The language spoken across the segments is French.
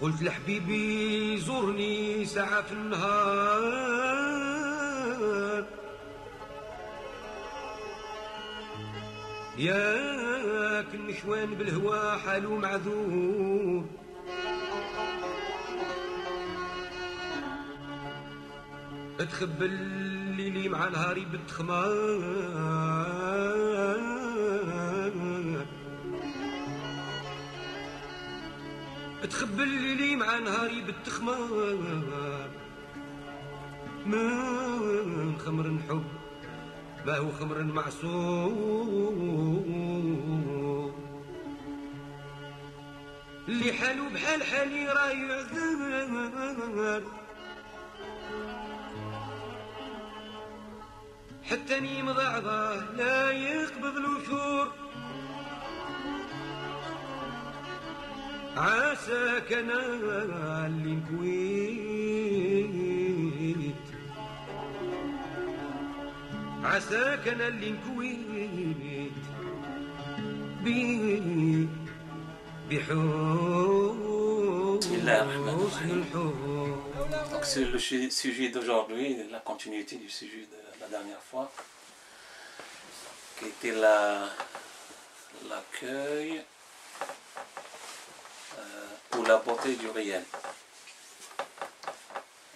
قلت لحبيبي زورني ساعة في النهار، ياك النشوان بالهوى حالو معذور، تخبل الليلي مع نهاري بالتخمار، تخبل الليلي مع نهاري بالتخمار، من خمر حب ما هو خمر معصوم، اللي حالو بحال حالي راه يعذر، حتى اني مضعضه لا يقبض الوثور، عساك انا اللي نكويت، عساك انا اللي نكويت بسم الله الرحمن الرحيم. Donc c'est le sujet d'aujourd'hui, la continuité du sujet de la dernière fois, qui était l'accueil ou la beauté du réel.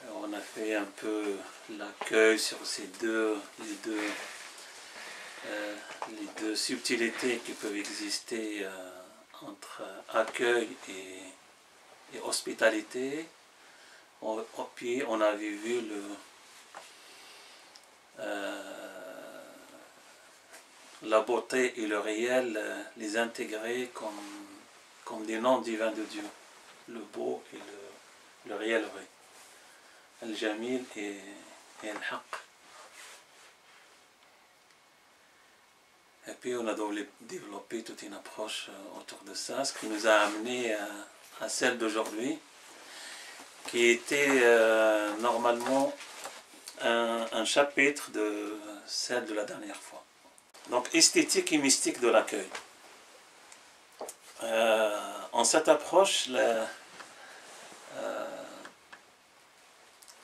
Alors on a fait un peu l'accueil sur les deux subtilités qui peuvent exister entre accueil et hospitalité. Puis on avait vu la beauté et le réel, les intégrer comme des noms divins de Dieu, le beau et le réel vrai, Al-Jamil et Al-Haq. Et puis on a développé toute une approche autour de ça, ce qui nous a amené à celle d'aujourd'hui, qui était normalement un chapitre de celle de la dernière fois. Donc esthétique et mystique de l'accueil. En cette approche,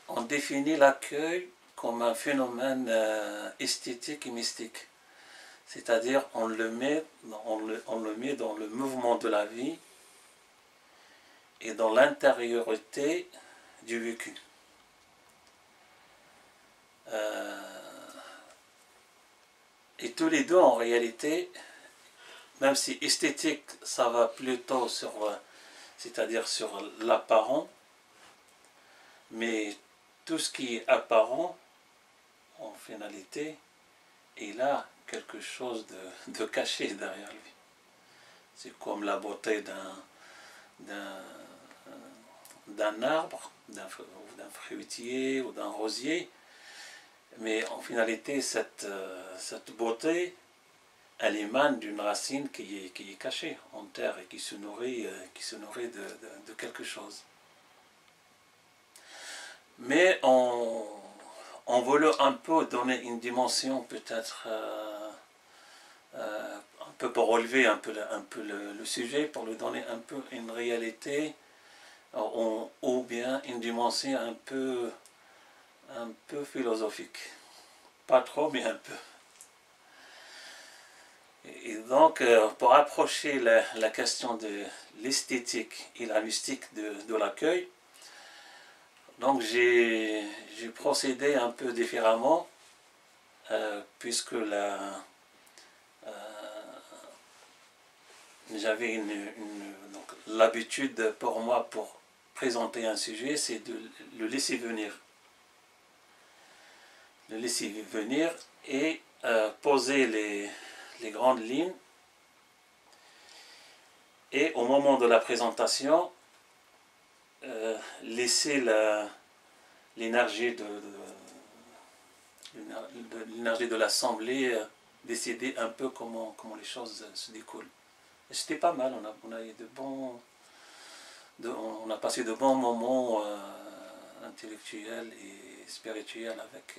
on définit l'accueil comme un phénomène esthétique et mystique. C'est-à-dire on le met dans le mouvement de la vie et dans l'intériorité du vécu. Et tous les deux en réalité, même si esthétique ça va plutôt sur, c'est-à-dire sur l'apparent, mais tout ce qui est apparent en finalité, il a quelque chose de caché derrière lui. C'est comme la beauté d'un arbre, d'un fruitier ou d'un rosier, mais en finalité cette beauté, elle émane d'une racine qui est cachée en terre et qui se nourrit de quelque chose. Mais on voulait un peu donner une dimension peut-être un peu pour relever un peu le sujet, pour lui donner un peu une réalité ou bien une dimension un peu philosophique. Pas trop, mais un peu. Et donc, pour approcher la question de l'esthétique et la mystique de l'accueil, donc j'ai procédé un peu différemment, puisque j'avais l'habitude pour moi, pour présenter un sujet, c'est de le laisser venir. Le laisser venir et poser les grandes lignes. Et au moment de la présentation, laisser l'énergie de l'assemblée décider un peu comment les choses se découlent. Et c'était pas mal, on a passé de bons moments intellectuels et spirituels avec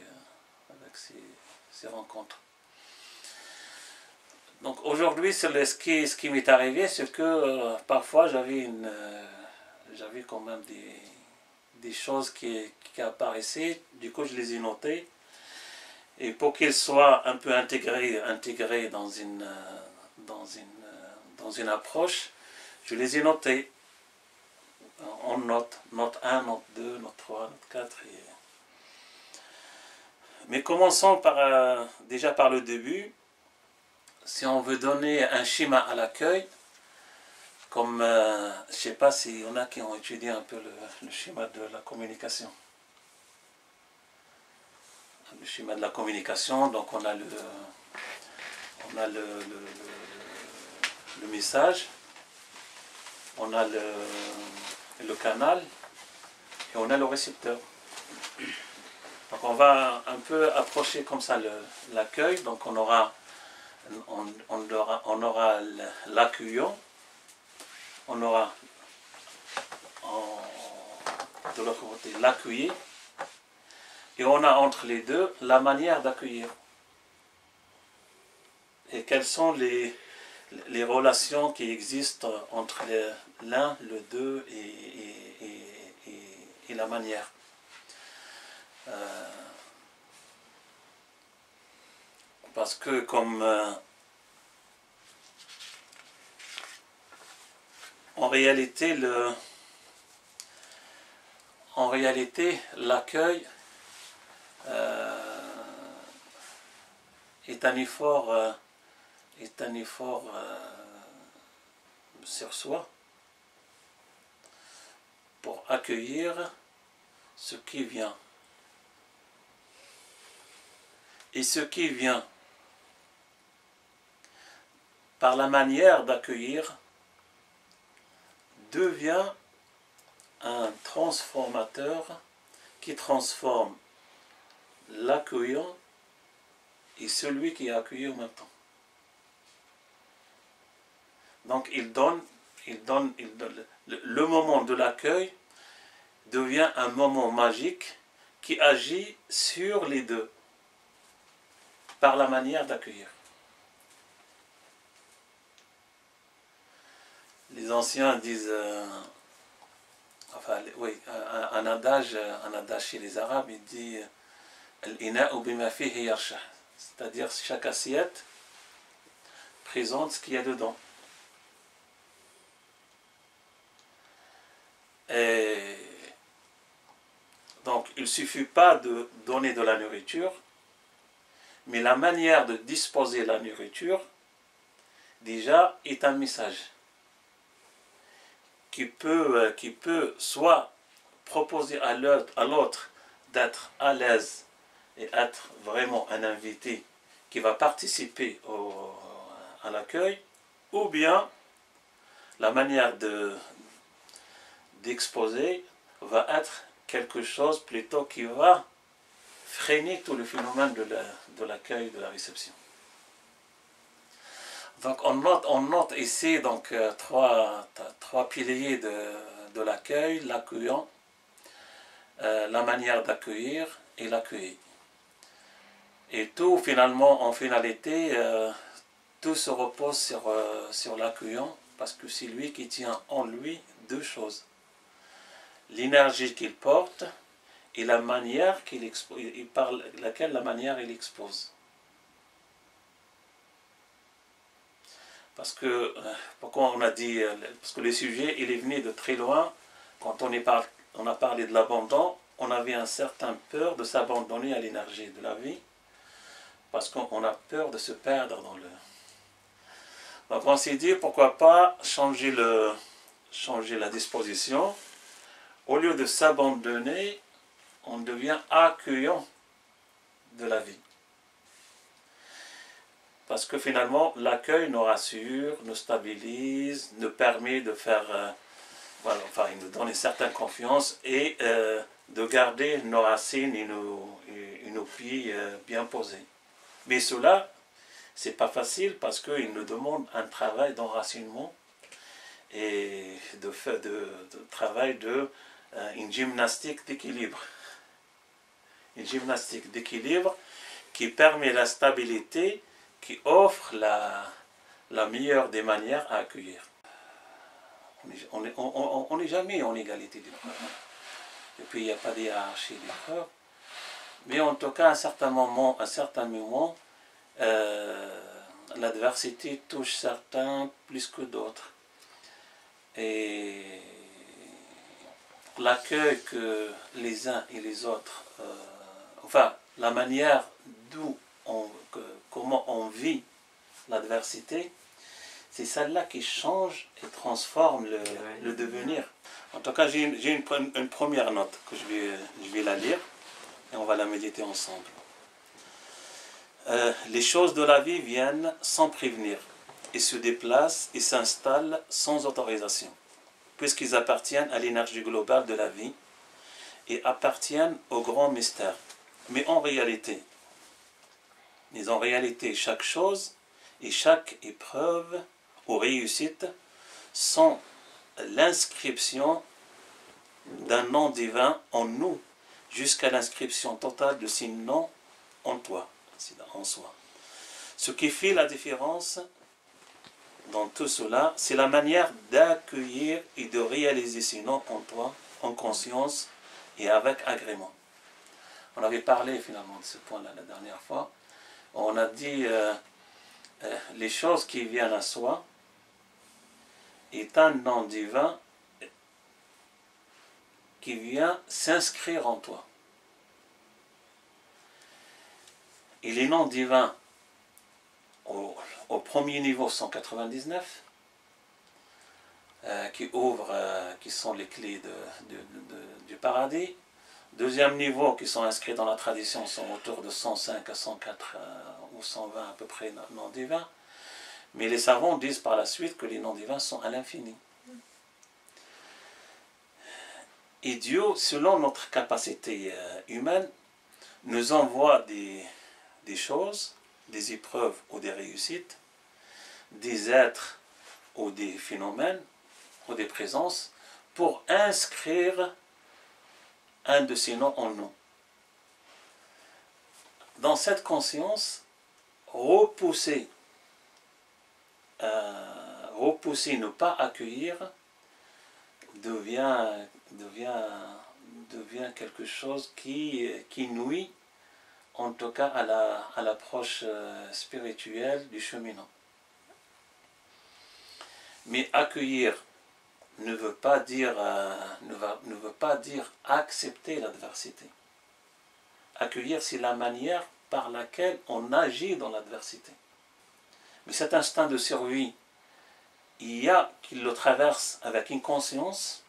ces rencontres. Donc aujourd'hui, ce qui m'est arrivé, c'est que parfois j'avais quand même des choses qui apparaissaient, du coup je les ai notées. Et pour qu'ils soient un peu intégrés dans une approche, je les ai notés en notes, note 1, note 2, note 3, note 4. Mais commençons déjà par le début. Si on veut donner un schéma à l'accueil, comme je ne sais pas s'il y en a qui ont étudié un peu le schéma de la communication. Le schéma de la communication, donc on a le message, on a le canal et on a le récepteur. Donc on va un peu approcher comme ça l'accueil. Donc on aura l'accueillant, on aura de l'autre côté l'accueilli, et on a entre les deux la manière d'accueillir. Et quelles sont les relations qui existent entre l'un, le deux et la manière. Parce que comme en réalité l'accueil est un effort sur soi pour accueillir ce qui vient. Et ce qui vient par la manière d'accueillir devient un transformateur qui transforme l'accueillant et celui qui est accueilli en même temps. Donc le moment de l'accueil devient un moment magique qui agit sur les deux par la manière d'accueillir. Les anciens disent, un adage chez les Arabes, il dit Al-ina'u bima fihi yarshah, c'est-à-dire chaque assiette présente ce qu'il y a dedans. Et donc il ne suffit pas de donner de la nourriture, mais la manière de disposer la nourriture déjà est un message qui peut soit proposer à l'autre d'être à l'aise et être vraiment un invité qui va participer à l'accueil, ou bien la manière d'exposer va être quelque chose plutôt qui va freiner tout le phénomène de l'accueil, de la réception. Donc on note ici donc, trois piliers de l'accueil: l'accueillant, la manière d'accueillir et l'accueilli. Et tout finalement, en finalité, tout se repose sur l'accueillant, parce que c'est lui qui tient en lui deux choses: l'énergie qu'il porte et la manière par laquelle il expose. Parce que, pourquoi on a dit, parce que le sujet, il est venu de très loin. Quand on a parlé de l'abandon, on avait un certain peur de s'abandonner à l'énergie de la vie, parce qu'on a peur de se perdre dans le... Donc on s'est dit, pourquoi pas changer la disposition. Au lieu de s'abandonner, on devient accueillant de la vie. Parce que finalement, l'accueil nous rassure, nous stabilise, nous permet de faire, il nous donne une certaine confiance et de garder nos racines et nos pieds bien posés. Mais cela, c'est pas facile parce qu'il nous demande un travail d'enracinement et travail une gymnastique d'équilibre. Une gymnastique d'équilibre qui permet la stabilité, qui offre la meilleure des manières à accueillir. On n'est jamais en égalité d'épreuve. Et puis il n'y a pas de hiérarchie d'épreuve. Mais en tout cas, à certains moments, l'adversité touche certains plus que d'autres. Et l'accueil que les uns et les autres, la manière comment on vit l'adversité, c'est celle-là qui change et transforme le devenir. En tout cas, j'ai une première note que je vais la lire et on va la méditer ensemble. Les choses de la vie viennent sans prévenir et se déplacent et s'installent sans autorisation, puisqu'ils appartiennent à l'énergie globale de la vie et appartiennent au grand mystère. Mais en réalité, chaque chose et chaque épreuve ou réussite sont l'inscription d'un nom divin en nous, jusqu'à l'inscription totale de ces noms en toi, en soi. Ce qui fait la différence dans tout cela, c'est la manière d'accueillir et de réaliser ces noms en toi, en conscience et avec agrément. On avait parlé finalement de ce point-là la dernière fois. On a dit les choses qui viennent à soi est un nom divin qui vient s'inscrire en toi. Et les noms divins au premier niveau 199 qui sont les clés du paradis. Deuxième niveau qui sont inscrits dans la tradition sont autour de 105 à 104 ou 120 à peu près noms divins. Mais les savants disent par la suite que les noms divins sont à l'infini. Et Dieu, selon notre capacité humaine, nous envoie des choses, des épreuves ou des réussites, des êtres ou des phénomènes ou des présences pour inscrire un de ces noms en nous. Dans cette conscience, repousser, ne pas accueillir, devient quelque chose qui nuit, en tout cas à l'approche spirituelle du cheminant. Mais accueillir ne veut pas dire accepter l'adversité. Accueillir, c'est la manière par laquelle on agit dans l'adversité. Mais cet instinct de survie, il y a qui le traverse avec une conscience,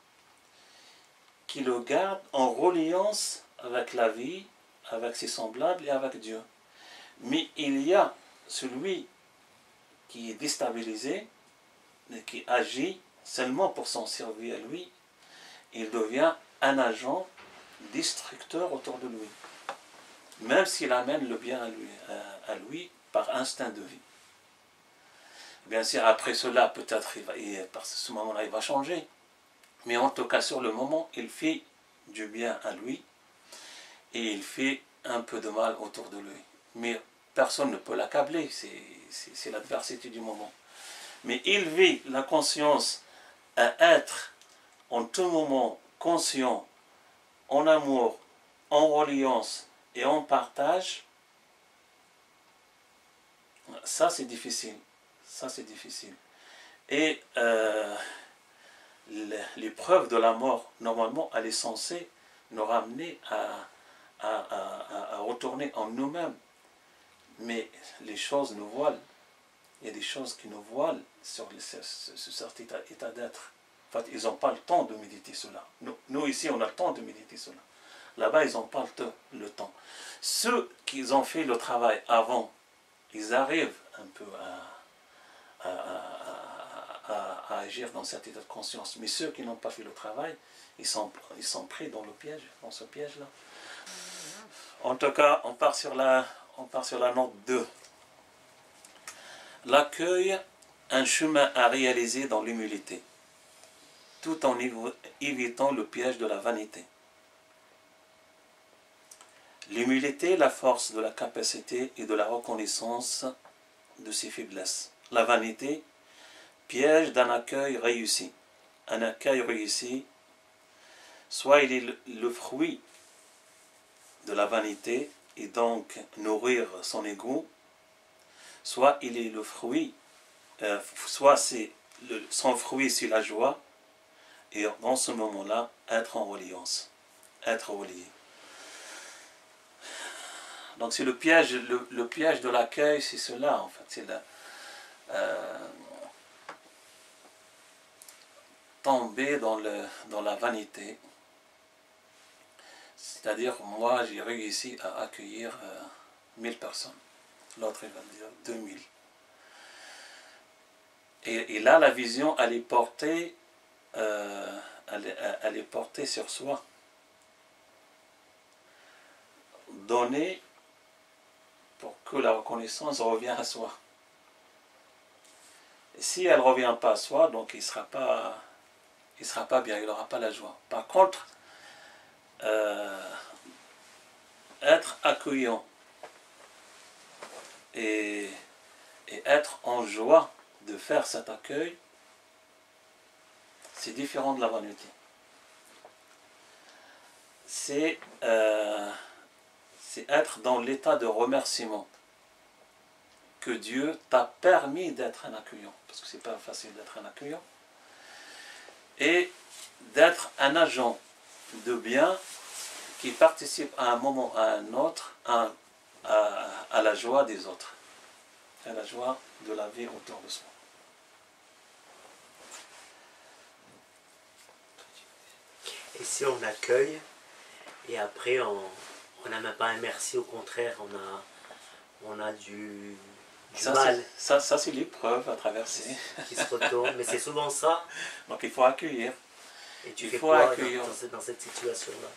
qui le garde en reliance avec la vie, avec ses semblables et avec Dieu. Mais il y a celui qui est déstabilisé, et qui agit seulement pour s'en servir à lui, il devient un agent destructeur autour de lui, même s'il amène le bien à lui par instinct de vie. Bien sûr, après cela, peut-être, par ce moment-là, il va changer. Mais en tout cas, sur le moment, il fait du bien à lui et il fait un peu de mal autour de lui. Mais personne ne peut l'accabler, c'est l'adversité du moment. Mais il vit la conscience à être en tout moment conscient, en amour, en reliance et en partage. Ça, c'est difficile. Ça, c'est difficile. Et l'épreuve de la mort, normalement, elle est censée nous ramener à retourner en nous-mêmes. Mais les choses nous voilent. Il y a des choses qui nous voilent sur cet état d'être. En fait, ils n'ont pas le temps de méditer cela. Nous, ici, on a le temps de méditer cela. Là-bas, ils n'ont pas le temps. Ceux qui ont fait le travail avant, ils arrivent un peu à agir dans cet état de conscience. Mais ceux qui n'ont pas fait le travail, ils sont pris dans ce piège-là. En tout cas, on part sur la note 2. L'accueil, un chemin à réaliser dans l'humilité, tout en évitant le piège de la vanité. L'humilité, la force de la capacité et de la reconnaissance de ses faiblesses. La vanité, piège d'un accueil réussi. un accueil réussi, soit il est le fruit de la vanité et donc nourrir son ego, soit il est le fruit, soit son fruit c'est la joie, et dans ce moment-là, être en reliance, être relié. Donc c'est le piège de l'accueil, c'est cela en fait, c'est tomber dans la vanité. C'est-à-dire, moi j'ai réussi à accueillir 1000 personnes, l'autre il va dire 2000. Et là la vision elle est portée, elle est portée sur soi. Donner pour que la reconnaissance revienne à soi. Et si elle ne revient pas à soi, donc il ne sera pas bien, il n'aura pas la joie. Par contre, être accueillant et être en joie de faire cet accueil, c'est différent de la vanité. C'est être dans l'état de remerciement que Dieu t'a permis d'être un accueillant, parce que c'est pas facile d'être un accueillant, et d'être un agent de bien qui participe à un moment ou à un autre à la joie des autres, à la joie de la vie autour de soi. Et si on accueille et après on n'a même pas un merci, au contraire on a du mal. Ça c'est l'épreuve à traverser. Qui se retourne, mais c'est souvent ça. Donc il faut accueillir. Et tu fais quoi dans cette situation-là?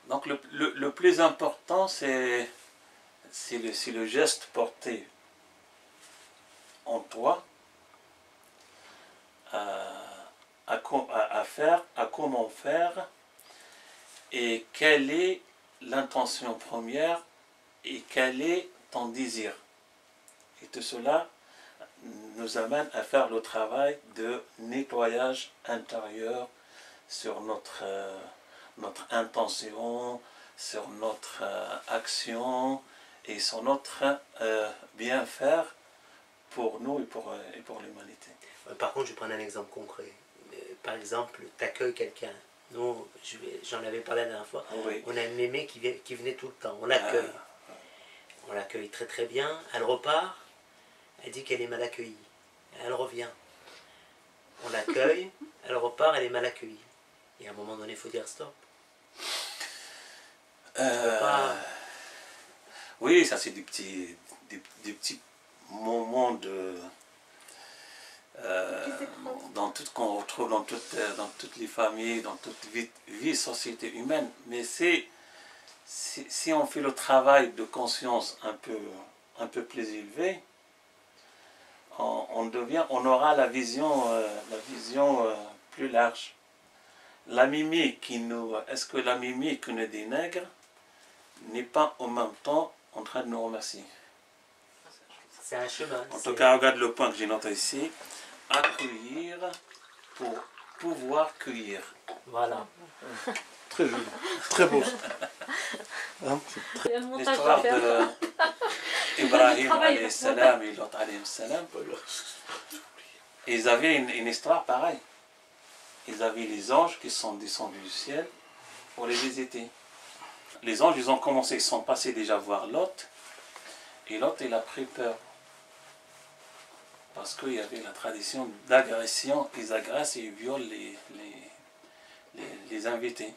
Donc le plus important c'est le geste porté en toi à faire, à comment faire, et quelle est l'intention première et quel est ton désir. Et tout cela nous amène à faire le travail de nettoyage intérieur sur notre intention, sur notre action et sur notre bien-faire pour nous et pour l'humanité. Par contre, je vais prendre un exemple concret. Par exemple, tu accueilles quelqu'un. Nous, j'en avais parlé la dernière fois. Oui. On a une mémé qui venait tout le temps. On l'accueille. On l'accueille très très bien. Elle repart. Elle dit qu'elle est mal accueillie. Elle revient. On l'accueille. Elle repart. Elle est mal accueillie. Et à un moment donné, il faut dire stop. Oui, ça c'est des petits moments de qu'on retrouve dans toutes les familles, dans toute vie société humaine. Mais si on fait le travail de conscience un peu plus élevé, on aura la vision plus large. La mimique est-ce que la mimique qui nous dénigre n'est pas en même temps en train de nous remercier? C'est un chemin. En tout cas, regarde le point que j'ai noté ici. Accueillir pour pouvoir cueillir. Voilà. Très joli, très beau. Hein, l'histoire de Ibrahim alayhi salam et Lot alayhi salam, ils avaient une histoire pareille. Ils avaient les anges qui sont descendus du ciel pour les visiter. Les anges, ils sont passés déjà voir Lot, et Lot, il a pris peur. Parce qu'il y avait la tradition d'agression, ils agressent et ils violent les invités.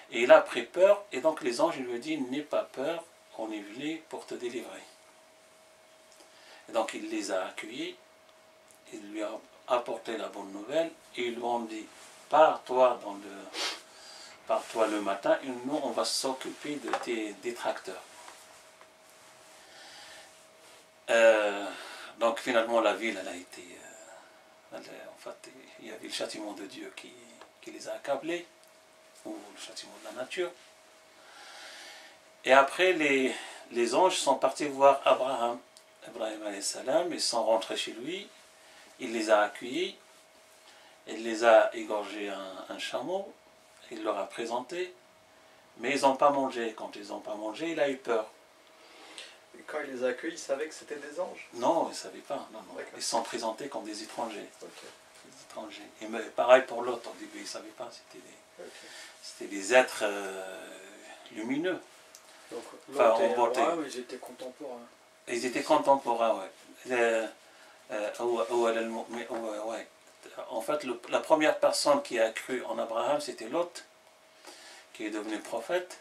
Et il a pris peur, et donc les anges lui ont dit, n'aie pas peur, on est venu pour te délivrer. Et donc il les a accueillis, il lui a apporté la bonne nouvelle, et ils lui ont dit, pars-toi le matin, et nous on va s'occuper de tes détracteurs. Donc finalement la ville elle a été, en fait il y avait le châtiment de Dieu qui les a accablés, ou le châtiment de la nature. Et après les anges sont partis voir Ibrahim alayhi salam, ils sont rentrés chez lui, il les a accueillis, il les a égorgés un chameau, il leur a présenté, mais ils n'ont pas mangé. Quand ils n'ont pas mangé, il a eu peur. Et quand il les a accueillis, il savait que c'était des anges. Non, ils ne savaient pas. Non, non. D'accord. Ils se sont présentés comme des étrangers. Ok. Des étrangers. Et pareil pour l'autre, au début, ils ne savaient pas. Ok. C'était des êtres lumineux. Donc, Enfin, Lot et en beauté. Abraham, ils étaient contemporains. Ils étaient contemporains, ouais. Ouais. En fait, la première personne qui a cru en Abraham, c'était Lot, qui est devenu prophète.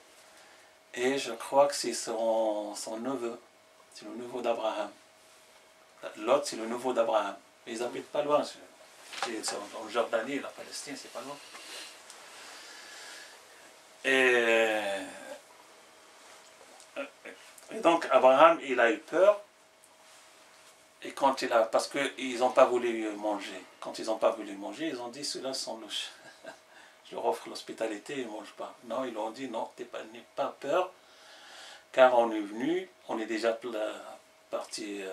Et je crois que c'est son neveu. C'est le neveu d'Abraham. Lot, c'est le neveu d'Abraham. Ils habitent pas loin. C'est en Jordanie, la Palestine, c'est pas loin. Et donc, Abraham, il a eu peur. Et quand parce qu'ils n'ont pas voulu manger. Quand ils n'ont pas voulu manger, ils ont dit, ceux-là sont louches. Je leur offre l'hospitalité, ils ne mangent pas. Non, ils ont dit, non, n'aie pas peur, car on est venu, on est déjà parti.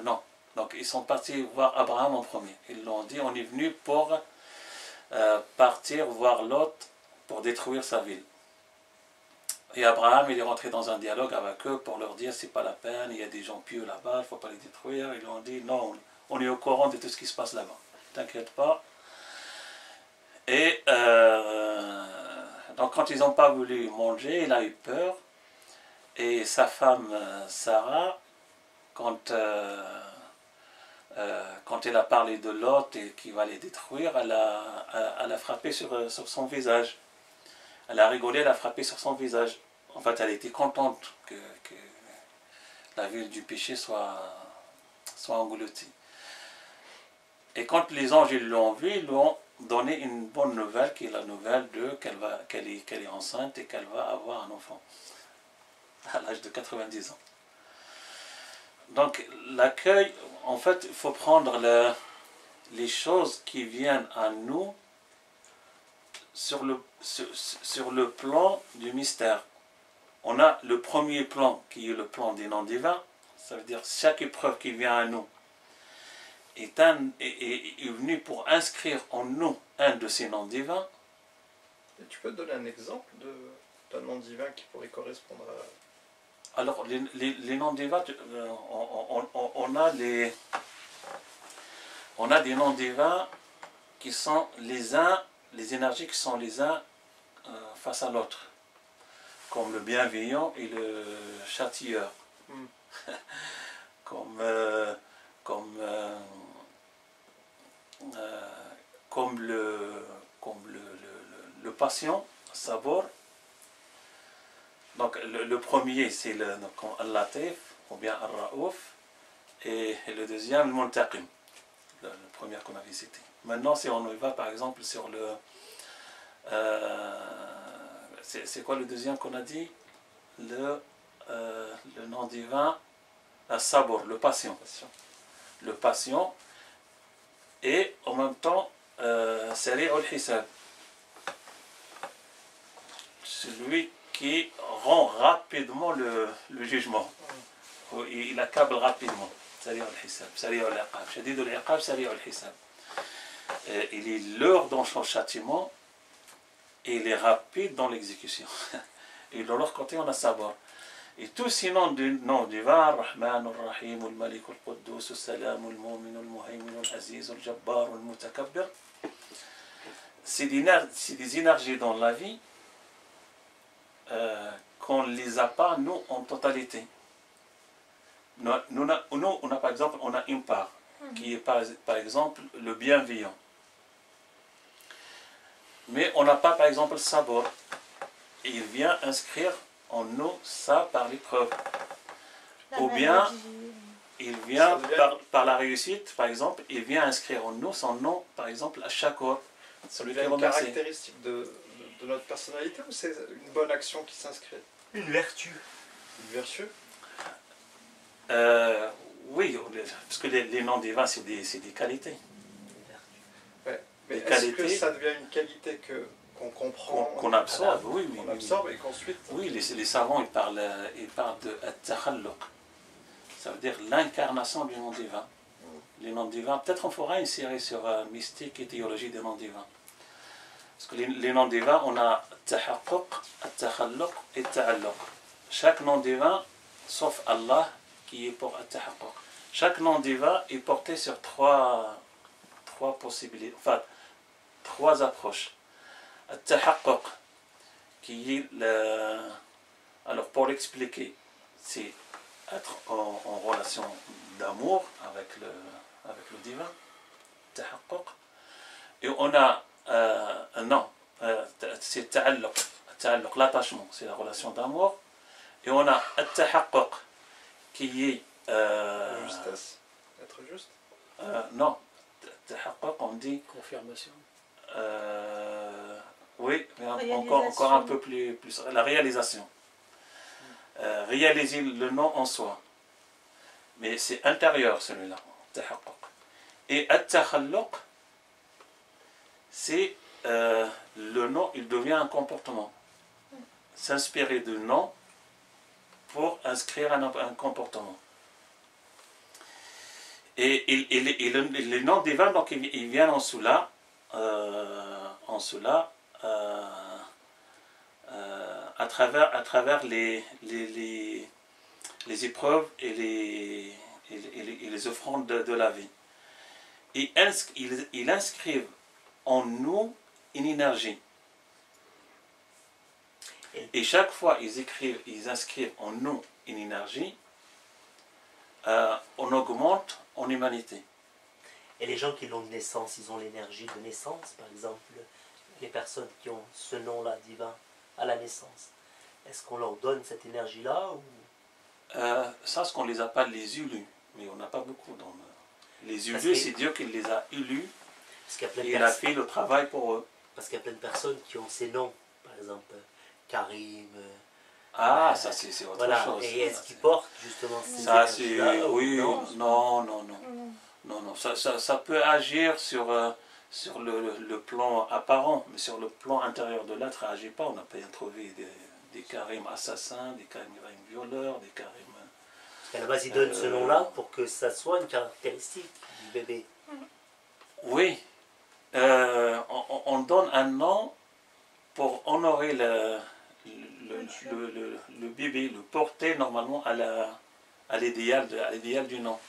Non. Donc ils sont partis voir Abraham en premier. Ils l'ont dit, on est venu pour partir voir Lot pour détruire sa ville. Et Abraham, il est rentré dans un dialogue avec eux pour leur dire, c'est pas la peine, il y a des gens pieux là-bas, il ne faut pas les détruire. Ils ont dit, non, on est au courant de tout ce qui se passe là-bas. T'inquiète pas. Et donc quand ils n'ont pas voulu manger, il a eu peur. Et sa femme, Sarah, quand elle a parlé de Lot et qu'il va les détruire, elle a frappé sur son visage. Elle a rigolé, elle a frappé sur son visage. En fait, elle était contente que la ville du péché soit engloutie. Et quand les anges l'ont vu, ils lui ont donné une bonne nouvelle, qui est la nouvelle qu'elle est enceinte et qu'elle va avoir un enfant à l'âge de 90 ans. Donc l'accueil, en fait, il faut prendre les choses qui viennent à nous sur le plan du mystère. On a le premier plan qui est le plan des noms divins, ça veut dire chaque épreuve qui vient à nous est venu pour inscrire en nous un de ces noms divins. Et tu peux donner un exemple d'un nom divin qui pourrait correspondre à... Alors, les noms divins, on a des noms divins qui sont les énergies qui sont les uns face à l'autre, comme le bienveillant et le châtieur, comme le patient, sabor. Donc le premier c'est le Al-Latif ou bien Al-Raouf et le deuxième le Muntaqim, le premier qu'on avait cité. Maintenant si on y va par exemple sur le... c'est quoi le deuxième qu'on a dit? Le nom divin, Sabor, le patient. Le patient et en même temps Sari al-Hisab, celui qui rend rapidement le jugement. Il accable rapidement. Sari al-Hisab, Sari al-Iqab, Shadid al-Iqab, Sari al-Hisab. Il est lourd dans son châtiment et il est rapide dans l'exécution. Et de l'autre côté, on a Sabor. Et tous ces noms divins, Ar-Rahman, Ar-Rahim, Al-Malik, Al-Quddus, Al-Salam, Al-Mu'min, Al-Muhaymin, Al-Aziz, Al-Jabbar, Al-Mutakabbir, c'est des énergies dans la vie qu'on ne les a pas, nous, en totalité. Nous, on a par exemple, on a une part, qui est par exemple le bienveillant. Mais on n'a pas par exemple le sabor. Et il vient inscrire en nous ça par l'épreuve. Ou bien, il vient par la réussite, par exemple, il vient inscrire en nous son nom, par exemple, à Shakor. Ça devient une caractéristique de notre personnalité ou c'est une bonne action qui s'inscrit? Une vertu. Une vertu? Oui, parce que les noms divins, c'est des qualités. Ouais. Mais est-ce que ça devient une qualité qu'on comprend, qu'on absorbe? Oui, qu'on absorbe et qu'ensuite... Oui, les savants, ils parlent de at-takhalluq. Ça veut dire l'incarnation du nom divin. les noms divins. Peut-être on fera une série sur mystique et théologie des noms divins. Parce que les noms divins, on a Tahaqquq, At-Takhalluq et Ta'alluq. Chaque nom divin, sauf Allah, qui est pour At-Tahaqquq. Chaque nom divin est porté sur trois possibilités, enfin, trois approches. At-Tahaqquq, qui est alors pour l'expliquer, c'est être en relation d'amour avec le divin, Tahaqquq. Et on a un nom, c'est Ta'alluq, l'attachement, c'est la relation d'amour. Et on a At-Tahaqquq, qui est Justesse, être juste. Non, Tahaqquq, on dit Confirmation. oui, mais encore un peu plus la réalisation. Réaliser le nom en soi. Mais c'est intérieur celui-là, Tahaqquq. Et At-Takhalluq, c'est le nom, il devient un comportement. S'inspirer du nom pour inscrire un comportement. Et les noms divins, donc, ils viennent en cela, à travers les épreuves et les offrandes de la vie. Ils inscrivent en nous une énergie. Et chaque fois ils inscrivent en nous une énergie, on augmente en humanité. Et les gens qui l'ont de naissance, ils ont l'énergie de naissance, par exemple, les personnes qui ont ce nom-là divin à la naissance. Est-ce qu'on leur donne cette énergie-là ou... Ça, ce qu'on les appelle les élus, mais on n'a pas beaucoup dans les élus, c'est Dieu qui les a élus et il a fait le travail pour eux. Parce qu'il y a plein de personnes qui ont ces noms, par exemple Karim. Ça c'est autre chose. Et est-ce qu'ils portent justement ces ça c'est oui, non. Ça peut agir sur le plan apparent, mais sur le plan intérieur de l'être, ça n'agit pas. On n'a pas trouvé des Karim assassins, des Karim violeurs, des Karim... À la base, ils donnent ce nom-là pour que ça soit une caractéristique du bébé. Oui. On donne un nom pour honorer le bébé, le porter normalement à l'idéal du nom.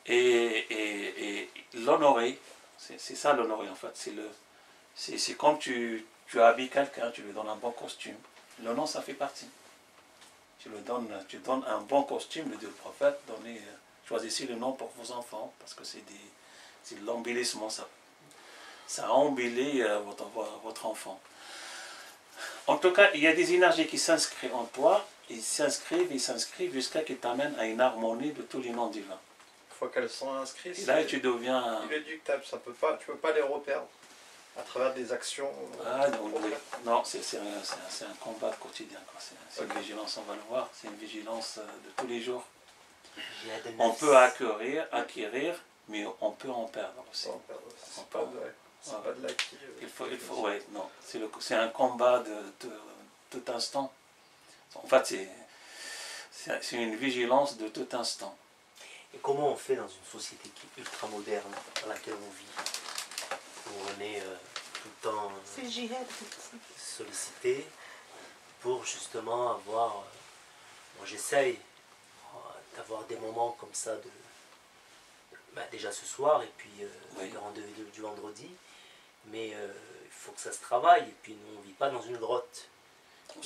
Et l'honorer, c'est ça l'honorer en fait. C'est comme tu habilles quelqu'un, tu lui donnes un bon costume. Le nom, ça fait partie. Tu donnes un bon costume, le Dieu le prophète, choisissez le nom pour vos enfants, parce que c'est l'embellissement, ça embellit votre enfant. En tout cas, il y a des énergies qui s'inscrivent en toi, ils s'inscrivent jusqu'à qu'ils t'amènent à une harmonie de tous les noms divins. Une fois qu'elles sont inscrites, et là, tu deviens... inéluctable, tu peux pas les reperdre à travers des actions. Non, c'est un combat quotidien. C'est une vigilance, on va le voir, c'est une vigilance de tous les jours. On peut acquérir, mais on peut en perdre aussi. C'est pas de l'acquis. Non, c'est un combat de tout instant. En fait, c'est une vigilance de tout instant. Et comment on fait dans une société qui est ultra moderne, dans laquelle on vit, où on est tout le temps sollicité pour justement avoir... moi j'essaye d'avoir des moments comme ça déjà ce soir et puis le rendez-vous du vendredi, mais il faut que ça se travaille et puis nous on ne vit pas dans une grotte. Donc,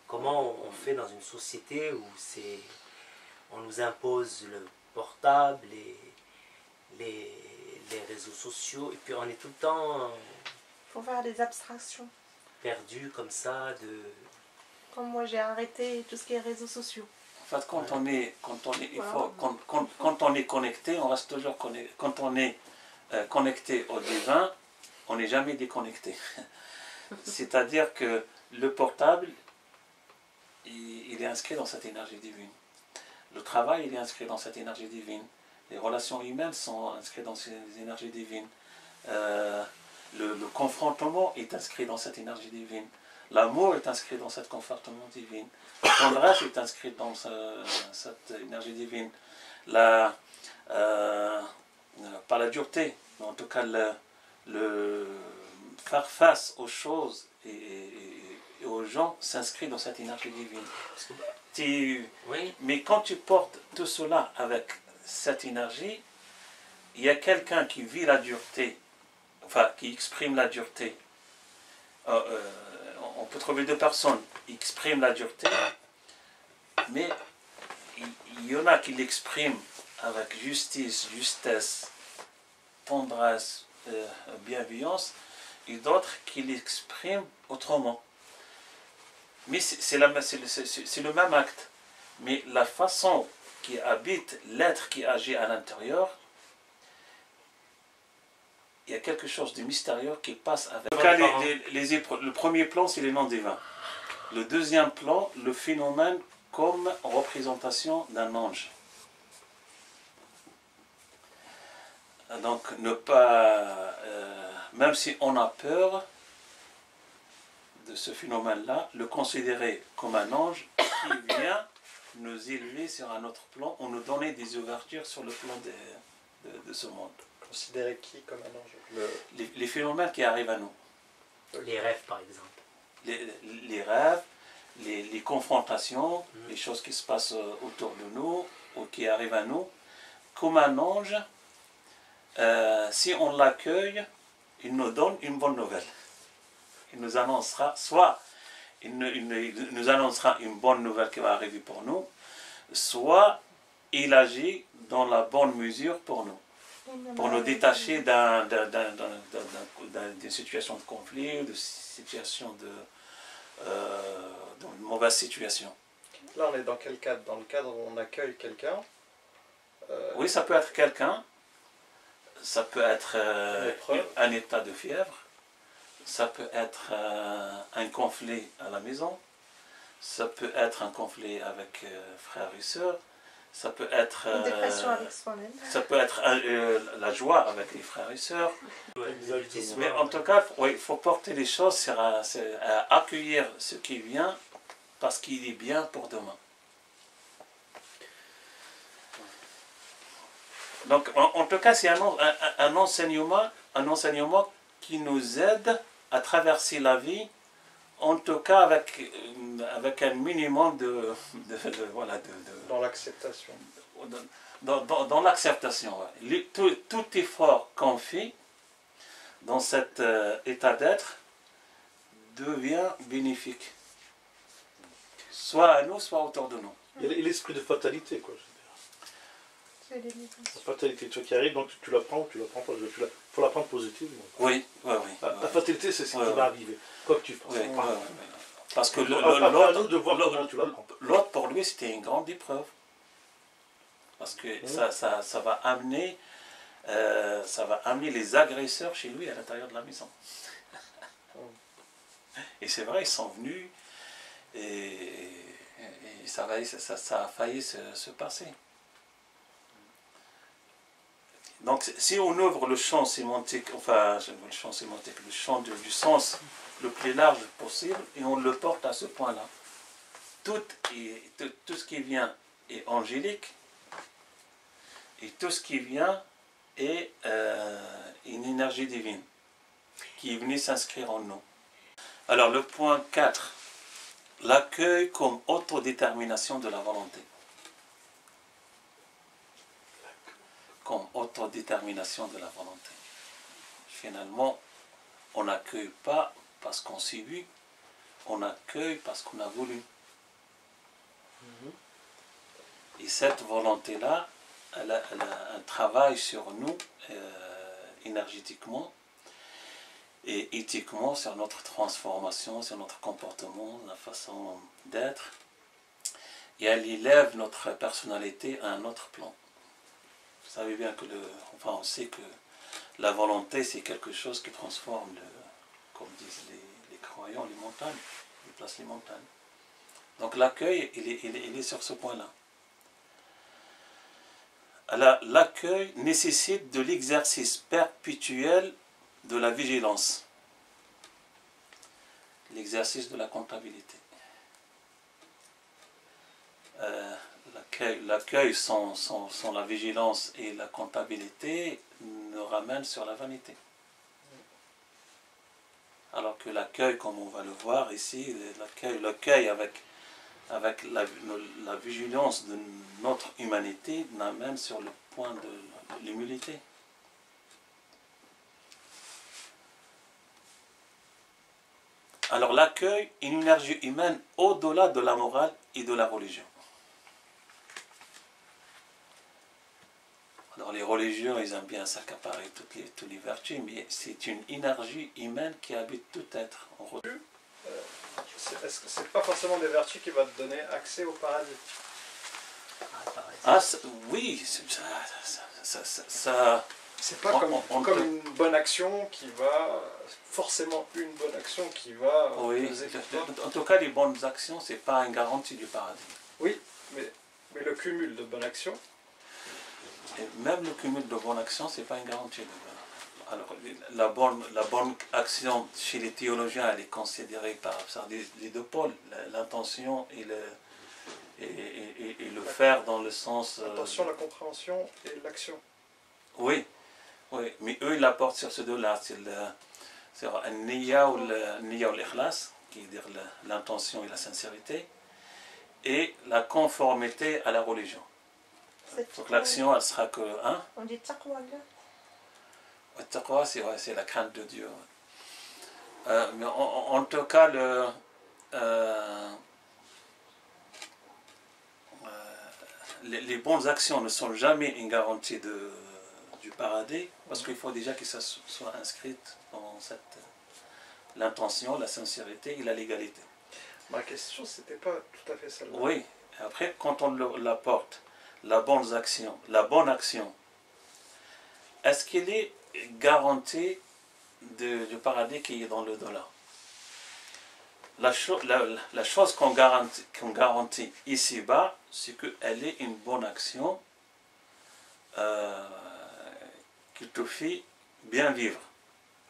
comment on fait dans une société où on nous impose le portable, les réseaux sociaux, et puis on est tout le temps... Il faut faire des abstractions. Perdu comme ça, Comme moi j'ai arrêté tout ce qui est réseaux sociaux. En fait, quand on est connecté, on reste toujours connecté. Quand on est connecté au divin, on n'est jamais déconnecté. C'est-à-dire que le portable, il est inscrit dans cette énergie divine. Le travail, il est inscrit dans cette énergie divine. Les relations humaines sont inscrites dans ces énergies divines. Le confrontement est inscrit dans cette énergie divine. L'amour est inscrit dans cette confrontement divine. La tendresse est inscrite dans cette énergie divine. pas la dureté, mais en tout cas le faire face aux choses et aux gens s'inscrit dans cette énergie divine. Oui. Mais quand tu portes tout cela avec cette énergie, il y a quelqu'un qui vit la dureté, enfin qui exprime la dureté. On peut trouver deux personnes qui expriment la dureté, mais il y en a qui l'expriment avec justice, justesse, tendresse, bienveillance, et d'autres qui l'expriment autrement. Mais c'est le même acte. Mais la façon qui habite l'être qui agit à l'intérieur, il y a quelque chose de mystérieux qui passe avec. En tout cas, le premier plan, c'est les noms divins. Le deuxième plan, le phénomène comme représentation d'un ange. Donc, ne pas, même si on a peur de ce phénomène-là, le considérer comme un ange qui vient nous élever sur un autre plan, ou nous donner des ouvertures sur le plan de ce monde. Considérer qui comme un ange? Les phénomènes qui arrivent à nous. Les rêves, par exemple. Les rêves, les confrontations, les choses qui se passent autour de nous, ou qui arrivent à nous, comme un ange, si on l'accueille, il nous donne une bonne nouvelle. Il nous annoncera, soit il nous annoncera une bonne nouvelle qui va arriver pour nous, soit il agit dans la bonne mesure pour nous détacher d'une situation de conflit, de situation d'une mauvaise situation. Là, on est dans quel cadre? Dans le cadre où on accueille quelqu'un? Oui, ça peut être quelqu'un, ça peut être un état de fièvre, ça peut être un conflit à la maison, ça peut être un conflit avec frères et sœurs, ça peut être Une dépression avec soi-même. ça peut être la joie avec les frères et sœurs. Exactement. Mais en tout cas, il faut porter les choses à accueillir ce qui vient parce qu'il est bien pour demain. Donc, en tout cas, c'est un enseignement qui nous aide à traverser la vie, en tout cas avec un minimum dans l'acceptation. Dans l'acceptation. Ouais. Tout effort qu'on fait dans cet état d'être devient bénéfique. Soit à nous, soit autour de nous. Il y a l'esprit de fatalité, quoi. C'est les licences. La fatalité, tu vois, qui arrive, donc tu la prends ou tu la prends pas. Il faut la prendre positivement. Oui. La fatalité, c'est ce qui va arriver, quoi que tu fasses. Oui. Parce que l'autre, pour lui, c'était une grande épreuve. Parce que ça va amener les agresseurs chez lui à l'intérieur de la maison. Et c'est vrai, ils sont venus et ça a failli se passer. Donc, si on ouvre le champ sémantique, le champ du sens le plus large possible, et on le porte à ce point-là, tout ce qui vient est angélique, et tout ce qui vient est une énergie divine, qui est venue s'inscrire en nous. Alors, le point 4, l'accueil comme autodétermination de la volonté. Comme autodétermination de la volonté. Finalement, on n'accueille pas parce qu'on subit, on accueille parce qu'on a voulu. Et cette volonté-là, elle a un travail sur nous énergétiquement et éthiquement sur notre transformation, sur notre comportement, la façon d'être. Et elle élève notre personnalité à un autre plan. Vous savez bien que on sait que la volonté, c'est quelque chose qui transforme, comme disent les croyants, les montagnes, déplace les montagnes. Donc l'accueil, il est sur ce point-là. L'accueil nécessite de l'exercice perpétuel de la vigilance, l'exercice de la comptabilité. La l'accueil sans la vigilance et la comptabilité nous ramène sur la vanité. Alors que l'accueil, comme on va le voir ici, l'accueil avec la vigilance de notre humanité m'amène sur le point de l'humilité. Alors l'accueil est une énergie humaine au-delà de la morale et de la religion. Alors les religions, ils aiment bien s'accaparer toutes les vertus, mais c'est une énergie humaine qui habite tout être. Est-ce que c'est pas forcément des vertus qui vont te donner accès au paradis? Oui, ça c'est pas comme une bonne action qui va... Forcément une bonne action qui va... Oui, en tout cas les bonnes actions, c'est pas une garantie du paradis. Oui, mais le cumul de bonnes actions... Et même le cumul de bonnes actions, c'est pas une garantie de bonne. Alors la bonne action chez les théologiens, elle est considérée par les deux pôles, l'intention et le faire dans le sens... L'intention, la compréhension et l'action. Oui, mais eux ils l'apportent sur ces deux-là, c'est le niya ou l'ikhlas, qui veut dire l'intention et la sincérité, et la conformité à la religion. Donc l'action, elle sera que... Hein? On dit taqwa là. Le taqwa, c'est la crainte de Dieu. Mais en tout cas, les bonnes actions ne sont jamais une garantie du paradis, parce qu'il faut déjà que ça soit inscrit dans l'intention, la sincérité et la légalité. Ma question, c'était pas tout à fait celle-là. Oui, après, quand on l'apporte, la bonne action, est-ce qu'il est garanti du paradis qui est dans le dollar? La chose qu'on garantit ici-bas, c'est qu'elle est une bonne action qui te fait bien vivre,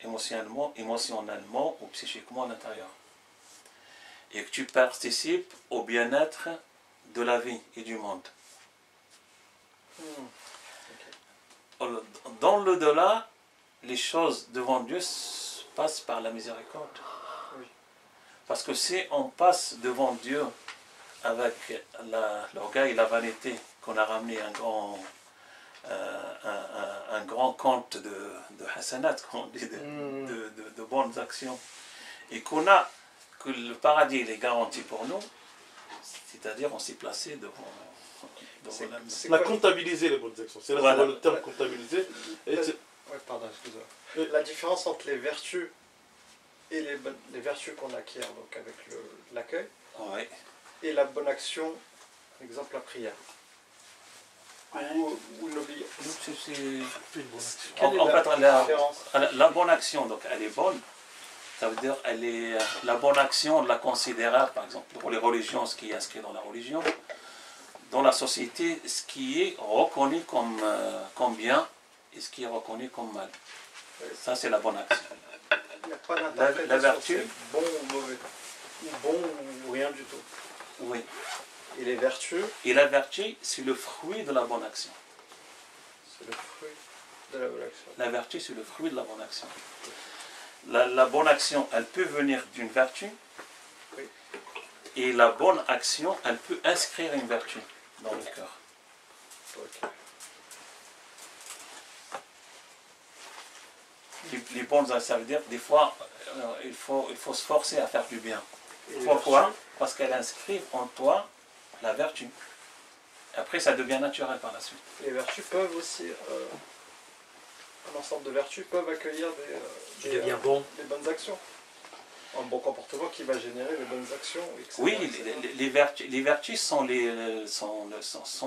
émotionnellement ou psychiquement à l'intérieur. Et que tu participes au bien-être de la vie et du monde. Dans l'au-delà, les choses devant Dieu passent par la miséricorde. Oui. Parce que si on passe devant Dieu avec l'orgueil et la vanité, qu'on a ramené un grand compte de hasanat, qu'on dit de bonnes actions, et que le paradis est garanti pour nous, c'est-à-dire on s'est placé devant la comptabiliser les bonnes actions. C'est là voilà. Le terme comptabiliser. Pardon, excusez-moi. La différence entre les vertus et les vertus qu'on acquiert donc avec l'accueil et la bonne action, par exemple la prière. Ou l'obligation. En fait, la bonne action, donc elle est bonne. Ça veut dire la bonne action, on la considère, par exemple, pour les religions, ce qui est inscrit dans la religion, dans la société, ce qui est reconnu comme bien et ce qui est reconnu comme mal. Ça, c'est la bonne action. Il n'y a pas d'interprétation, la vertu, c'est bon ou mauvais. Ou bon ou rien du tout. Oui. Et les vertus? Et la vertu, c'est le fruit de la bonne action. C'est le fruit de la bonne action. La vertu, c'est le fruit de la bonne action. La bonne action, elle peut venir d'une vertu. Oui. Et la bonne action, elle peut inscrire une vertu dans le cœur. Okay. Les bonnes, ça veut dire des fois, il faut se forcer à faire du bien. Pourquoi? Parce qu'elle inscrit en toi la vertu. Après, ça devient naturel par la suite. Les vertus peuvent aussi, un ensemble de vertus peuvent accueillir des bonnes actions. Un bon comportement qui va générer les bonnes actions. Etc., oui, etc. les vertus sont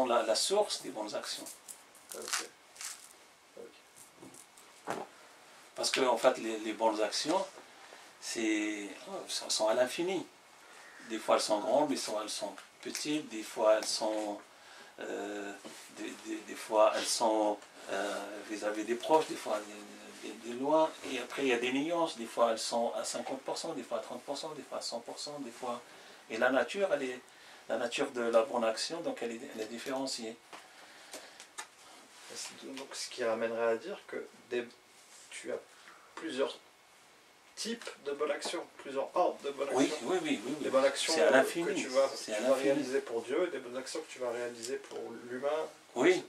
la source des bonnes actions. Okay. Parce que en fait, les bonnes actions, sont à l'infini. Des fois, elles sont grandes, des fois, elles sont petites, des fois, elles sont des fois, elles sont vis-à-vis des proches, des fois, des loin. Et après, il y a des nuances. Des fois, elles sont à 50%, des fois à 30%, des fois à 100%, des fois... Et la nature, la nature de la bonne action, donc elle est différenciée. Donc ce qui ramènerait à dire que tu as plusieurs types de bonnes actions, plusieurs ordres de bonnes actions. Oui. Les bonnes actions que tu vas réaliser pour Dieu et des bonnes actions que tu vas réaliser pour l'humain. Oui.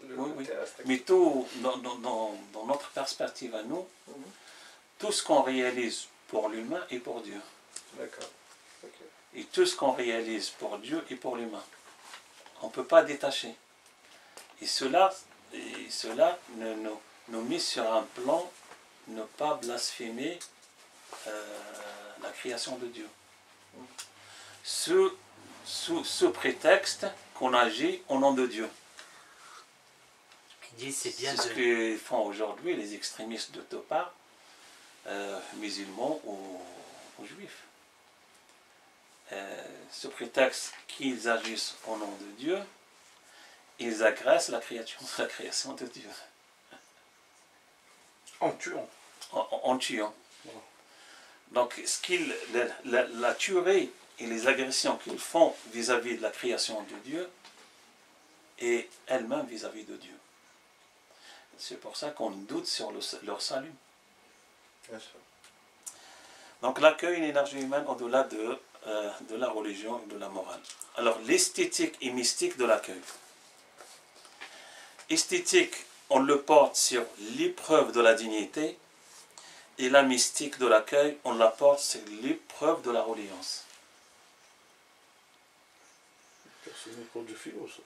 Mais tout, dans notre perspective à nous, tout ce qu'on réalise pour l'humain est pour Dieu. D'accord. Okay. Et tout ce qu'on réalise pour Dieu est pour l'humain. On ne peut pas détacher. Et cela nous met sur un plan, ne pas blasphémer la création de Dieu. Sous prétexte qu'on agit au nom de Dieu. C'est ce que font aujourd'hui les extrémistes de toute part, musulmans ou juifs. Sous prétexte qu'ils agissent au nom de Dieu, ils agressent la création de Dieu. En tuant. En tuant. Donc, la tuerie et les agressions qu'ils font vis-à-vis de la création de Dieu et elles-mêmes vis-à-vis de Dieu. C'est pour ça qu'on doute sur leur salut. Bien sûr. Donc, l'accueil d'une énergie humaine au-delà de la religion et de la morale. Alors, l'esthétique et mystique de l'accueil. Esthétique, on le porte sur l'épreuve de la dignité, et la mystique de l'accueil, on la porte sur l'épreuve de la reliance. C'est une approche de philo, ça.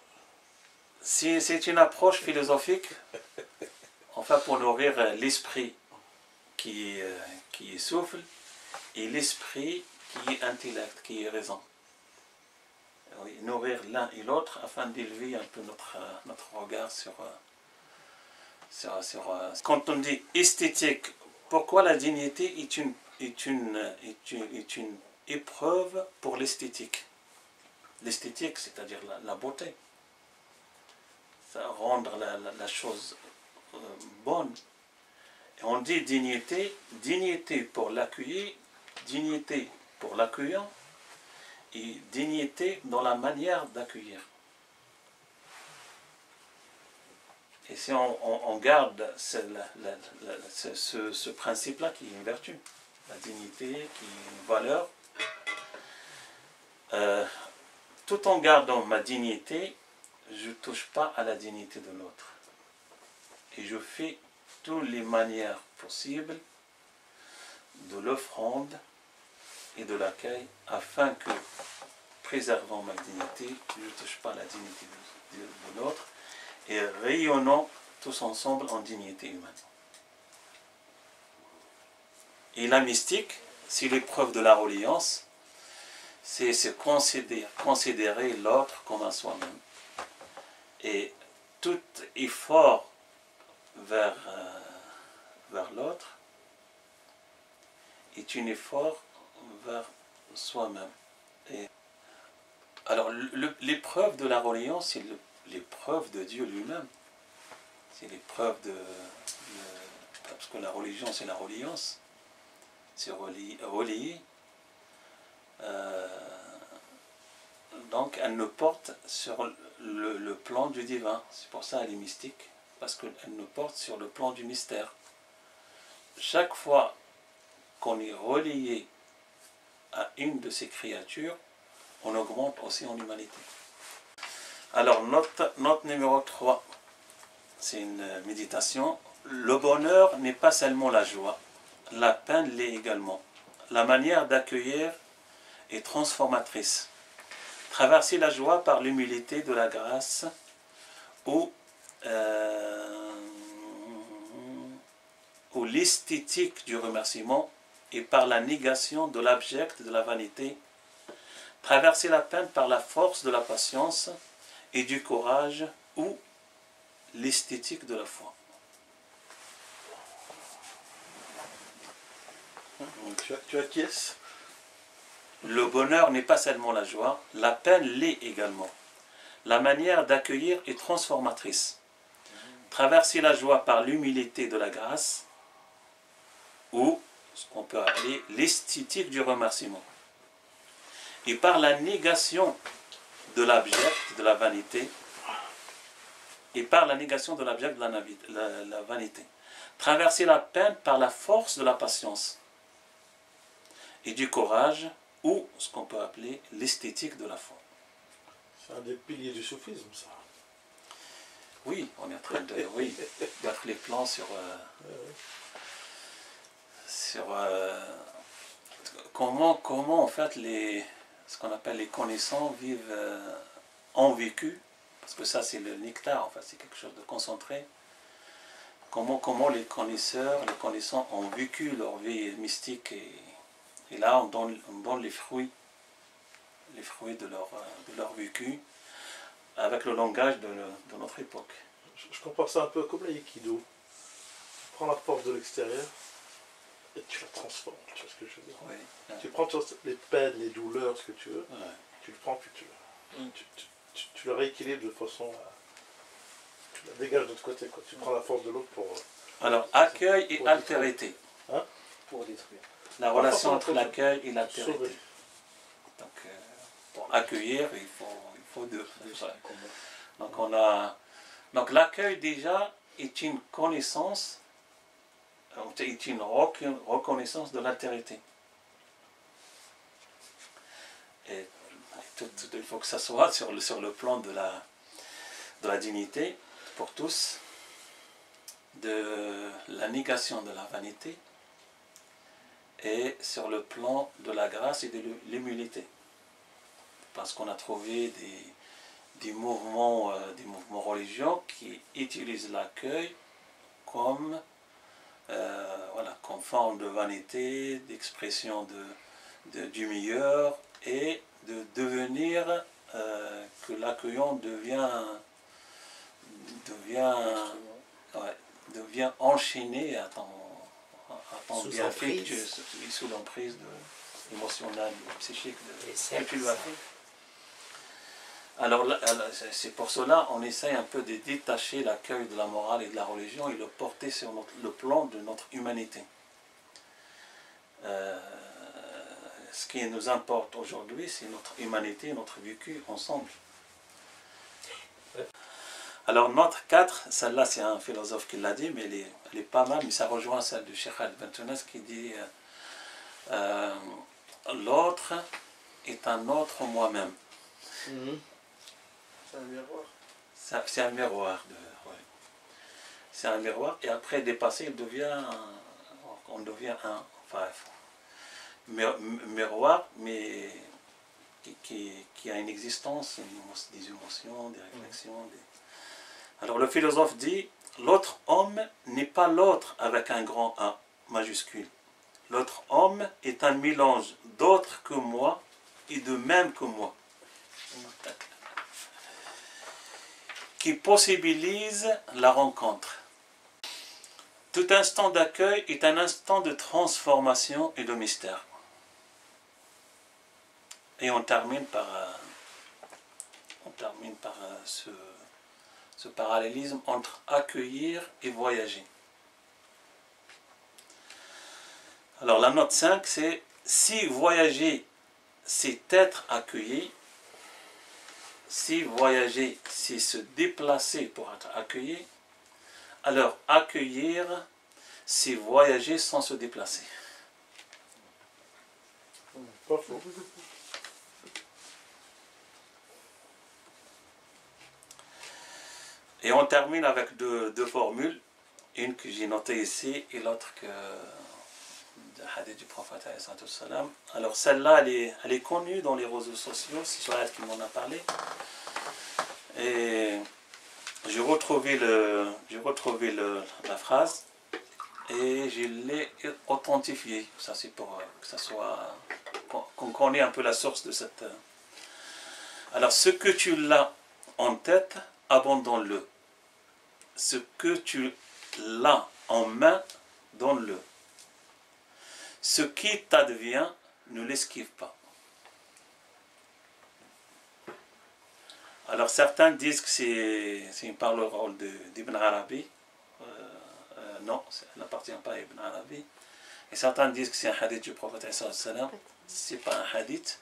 C'est une approche philosophique, enfin pour nourrir l'esprit qui souffle, et l'esprit qui est intellect, qui est raison. Oui, nourrir l'un et l'autre afin d'élever un peu notre regard sur... Quand on dit esthétique, pourquoi la dignité est une épreuve pour l'esthétique? L'esthétique, c'est-à-dire la beauté. Ça rendre la chose bonne. Et on dit dignité pour l'accueillir, dignité pour l'accueillant, et dignité dans la manière d'accueillir. Et si on garde ce principe-là qui est une vertu, la dignité qui est une valeur, tout en gardant ma dignité, je ne touche pas à la dignité de l'autre. Et je fais toutes les manières possibles de l'offrande et de l'accueil afin que, préservant ma dignité, je ne touche pas à la dignité de l'autre et rayonnons tous ensemble en dignité humaine. Et la mystique, c'est l'épreuve de la reliance, c'est considérer l'autre comme un soi-même. Et tout effort vers l'autre est un effort vers soi-même. Alors, l'épreuve de la reliance, c'est l'épreuve de Dieu lui-même. C'est l'épreuve parce que la religion, c'est la reliance. C'est relié. Donc, elle nous porte sur le plan du divin. C'est pour ça qu'elle est mystique. Parce qu'elle nous porte sur le plan du mystère. Chaque fois qu'on est relié à une de ces créatures, on augmente aussi en humanité. Alors, note numéro 3, c'est une méditation. Le bonheur n'est pas seulement la joie, la peine l'est également. La manière d'accueillir est transformatrice. Traverser la joie par l'humilité de la grâce ou l'esthétique du remerciement et par la négation de l'abject de la vanité. Traverser la peine par la force de la patience et du courage ou l'esthétique de la foi. Tu acquiesces? Le bonheur n'est pas seulement la joie, la peine l'est également. La manière d'accueillir est transformatrice. Traverser la joie par l'humilité de la grâce ou ce qu'on peut appeler l'esthétique du remerciement. Et par la négation de l'abject, de la vanité, et par la négation de l'abject, de la vanité. Traverser la peine par la force de la patience et du courage, ou ce qu'on peut appeler l'esthétique de la foi. C'est un des piliers du soufisme, ça. Oui, on est en train de battre les plans sur comment en fait ce qu'on appelle les connaissants ont vécu, parce que ça c'est le nectar, en fait, c'est quelque chose de concentré. Comment les connaissants ont vécu leur vie mystique, et là on donne les fruits de leur vécu avec le langage de notre époque. Je compare ça un peu comme l'aïkido. Tu prends la force de l'extérieur et tu la transformes, tu vois ce que je veux dire. Oui. Tu prends les peines, les douleurs, ce que tu veux, tu le prends puis tu le rééquilibres de façon à... Tu la dégages de l'autre côté, quoi. Tu prends la force de l'autre pour... Alors, accueil et altérité. Hein? Pour détruire. La relation entre l'accueil et l'altérité. Donc, pour accueillir, il faut deux. Donc l'accueil déjà est une connaissance, est une reconnaissance de l'altérité. Et il faut que ça soit sur le plan de la dignité pour tous, de la négation de la vanité, et sur le plan de la grâce et de l'humilité. Parce qu'on a trouvé des mouvements religieux qui utilisent l'accueil comme forme de vanité, d'expression du meilleur, et de devenir que l'accueillant devient enchaîné à ton bienfait, sous l'emprise émotionnelle, psychique que tu lui as fait. Alors c'est pour cela qu'on essaye un peu de détacher l'accueil de la morale et de la religion et le porter sur le plan de notre humanité. Ce qui nous importe aujourd'hui, c'est notre humanité, notre vécu ensemble. Alors note 4, celle-là c'est un philosophe qui l'a dit, mais elle est pas mal, mais ça rejoint celle de Cheikh Ibn Tounes qui dit l'autre est un autre moi-même. C'est un miroir. C'est un miroir. C'est un miroir, et après dépassé, on devient un miroir, mais qui a une existence, des émotions, des réflexions. Alors le philosophe dit, l'autre homme n'est pas l'autre avec un grand A majuscule. L'autre homme est un mélange d'autres que moi et de même que moi, qui possibilise la rencontre. Tout instant d'accueil est un instant de transformation et de mystère. Et on termine par ce parallélisme entre accueillir et voyager. Alors la note 5, c'est si voyager, c'est être accueilli, si voyager, c'est se déplacer pour être accueilli, alors accueillir, c'est voyager sans se déplacer. Pas faux. Et on termine avec deux formules, une que j'ai notée ici et l'autre que de hadith du prophète. Alors celle-là, elle est connue dans les réseaux sociaux, c'est Joël qui m'en a parlé. Et j'ai retrouvé la phrase et je l'ai authentifiée. Ça c'est pour que ça soit qu'on connaisse un peu la source de cette. Alors ce que tu l'as en tête, abandonne-le. Ce que tu l'as en main, donne-le. Ce qui t'advient, ne l'esquive pas. Alors certains disent que c'est une parole d'Ibn Arabi. Non, elle n'appartient pas à Ibn Arabi. Et certains disent que c'est un hadith du prophète. C'est pas un hadith.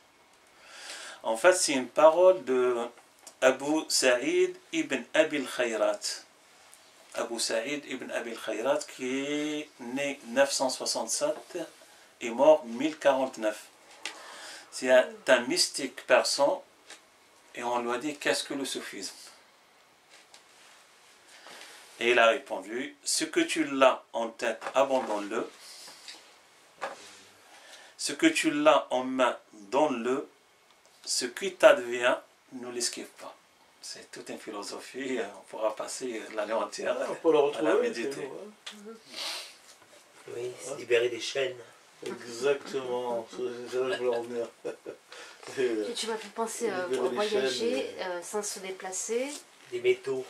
En fait, c'est une parole de Abu Sa'id ibn Abi al-Khayrat. Abu Sa'id ibn Abi al-Khayrat qui est né 967 et mort 1049. C'est un mystique persan et on lui a dit qu'est-ce que le soufisme? Et il a répondu, ce que tu l'as en tête, abandonne-le. Ce que tu l'as en main, donne-le. Ce qui t'advient, ne l'esquive pas. C'est toute une philosophie, on pourra passer l'année entière à la méditer. Oui, se libérer des chaînes. Exactement, c'est là que je voulais en venir. Tu m'as fait penser voyager sans se déplacer. Des métaux.